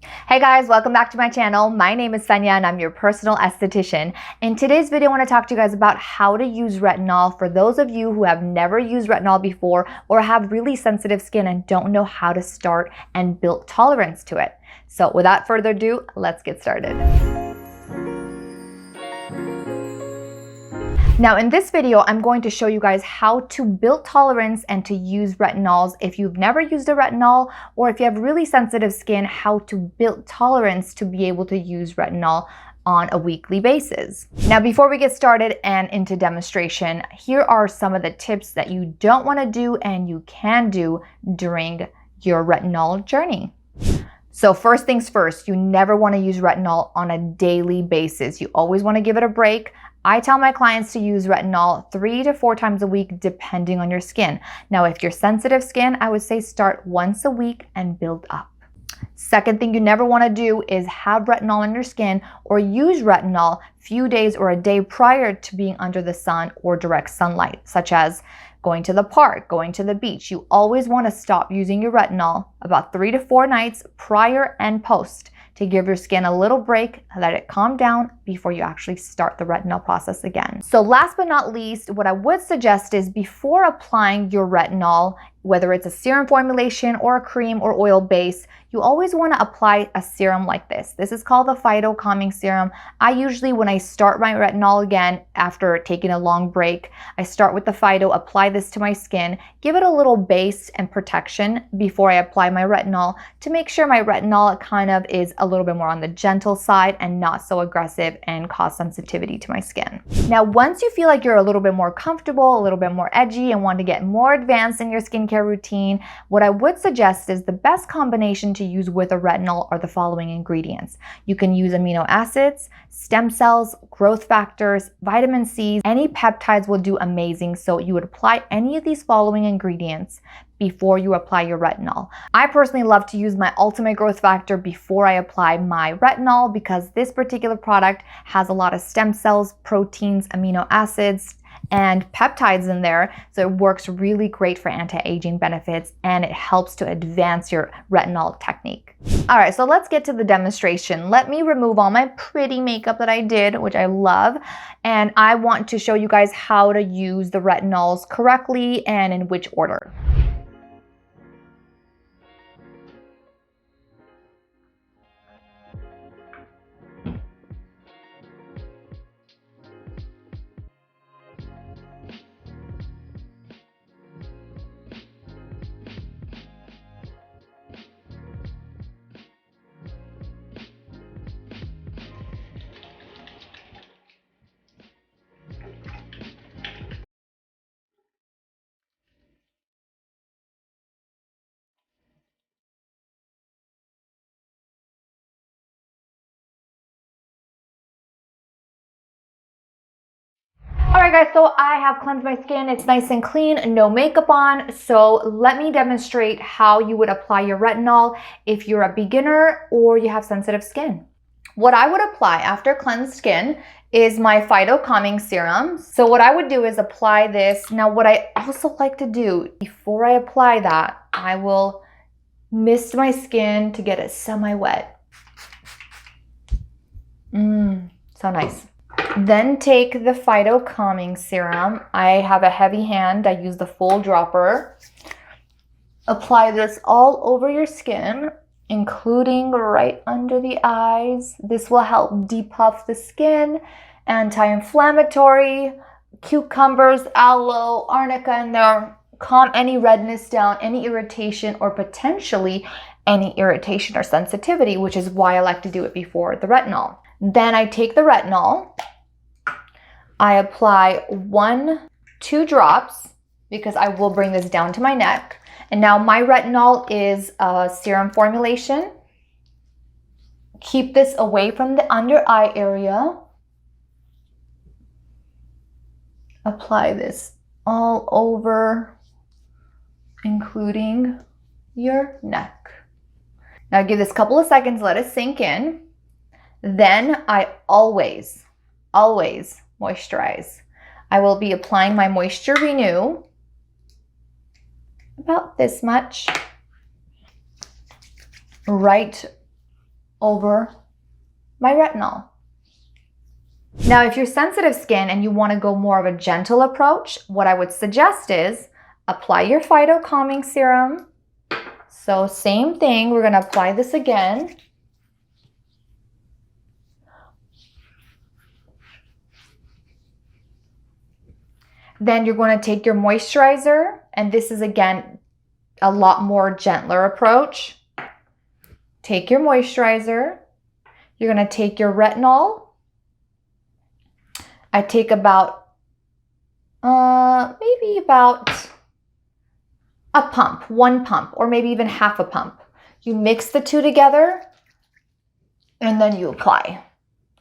Hey guys, welcome back to my channel. My name is Fenya and I'm your personal esthetician. In today's video, I want to talk to you guys about how to use retinol for those of you who have never used retinol before or have really sensitive skin and don't know how to start and build tolerance to it. So without further ado, let's get started. Now in this video, I'm going to show you guys how to build tolerance and to use retinols. If you've never used a retinol or if you have really sensitive skin, how to build tolerance to be able to use retinol on a weekly basis. Now before we get started and into demonstration, here are some of the tips that you don't want to do and you can do during your retinol journey. So first things first, you never want to use retinol on a daily basis. You always want to give it a break. I tell my clients to use retinol 3 to 4 times a week depending on your skin. Now, if you're sensitive skin, I would say start once a week and build up. Second thing you never want to do is have retinol on your skin or use retinol few days or a day prior to being under the sun or direct sunlight, such as going to the park, going to the beach. You always want to stop using your retinol about 3 to 4 nights prior and post to give your skin a little break, let it calm down before you actually start the retinol process again. So last but not least, what I would suggest is before applying your retinol, whether it's a serum formulation or a cream or oil base, you always want to apply a serum like this. This is called the Phyto Calming Serum. I usually, when I start my retinol again after taking a long break, I start with the Phyto, apply this to my skin, give it a little base and protection before I apply my retinol to make sure my retinol kind of is a little bit more on the gentle side and not so aggressive and cause sensitivity to my skin. Now, once you feel like you're a little bit more comfortable, a little bit more edgy and want to get more advanced in your skincare routine, what I would suggest is the best combination to use with a retinol are the following ingredients. You can use amino acids, stem cells, growth factors, vitamin C. Any peptides will do amazing. So you would apply any of these following ingredients before you apply your retinol. I personally love to use my ultimate growth factor before I apply my retinol because this particular product has a lot of stem cells, proteins, amino acids, and peptides in there, so it works really great for anti-aging benefits and it helps to advance your retinol technique. All right, so let's get to the demonstration. Let me remove all my pretty makeup that I did, which I love, and I want to show you guys how to use the retinols correctly and in which order. Alright guys, so I have cleansed my skin. It's nice and clean, no makeup on. So let me demonstrate how you would apply your retinol if you're a beginner or you have sensitive skin. What I would apply after cleansed skin is my Phyto Calming Serum. So what I would do is apply this. Now what I also like to do before I apply that, I will mist my skin to get it semi-wet. So nice. Then take the Phyto Calming Serum. I have a heavy hand. I use the full dropper. Apply this all over your skin, including right under the eyes. This will help depuff the skin, anti-inflammatory, cucumbers, aloe, arnica in there, calm any redness down, any irritation, or potentially any irritation or sensitivity, which is why I like to do it before the retinol. Then I take the retinol, I apply 1-2 drops because I will bring this down to my neck. And now my retinol is a serum formulation. Keep this away from the under eye area. Apply this all over, including your neck. Now give this a couple of seconds, let it sink in. Then I always moisturize. I will be applying my Moisture Renew, about this much, right over my retinol. Now, if you're sensitive skin and you want to go more of a gentle approach, what I would suggest is apply your Phyto Calming Serum. So same thing, we're going to apply this again. Then you're going to take your moisturizer, and this is again a lot more gentler approach. Take your moisturizer. You're going to take your retinol. I take about, maybe about a pump, 1 pump, or maybe even half a pump. You mix the two together and then you apply.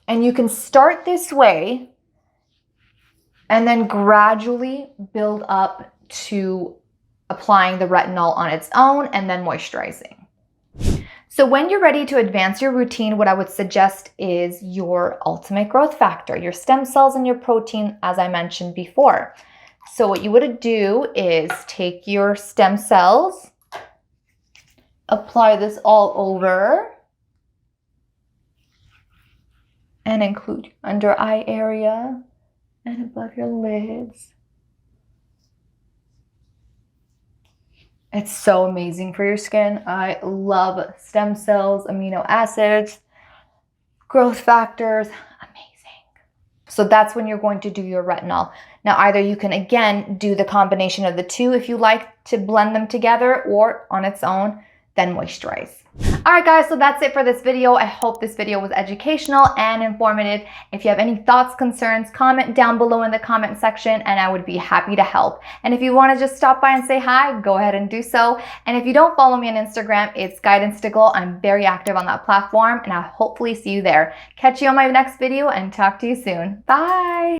And you can start this way and then gradually build up to applying the retinol on its own and then moisturizing. So when you're ready to advance your routine, what I would suggest is your ultimate growth factor, your stem cells and your protein, as I mentioned before. So what you would do is take your stem cells, apply this all over, and include under eye area and above your lids. It's so amazing for your skin. I love stem cells, amino acids, growth factors, amazing. So that's when you're going to do your retinol. Now, either you can, again, do the combination of the two if you like to blend them together, or on its own, then moisturize. All right, guys, so that's it for this video. I hope this video was educational and informative. If you have any thoughts, concerns, comment down below in the comment section, and I would be happy to help. And if you want to just stop by and say hi, go ahead and do so. And if you don't follow me on Instagram, it's Guidance to Glow. I'm very active on that platform, and I'll hopefully see you there. Catch you on my next video and talk to you soon. Bye.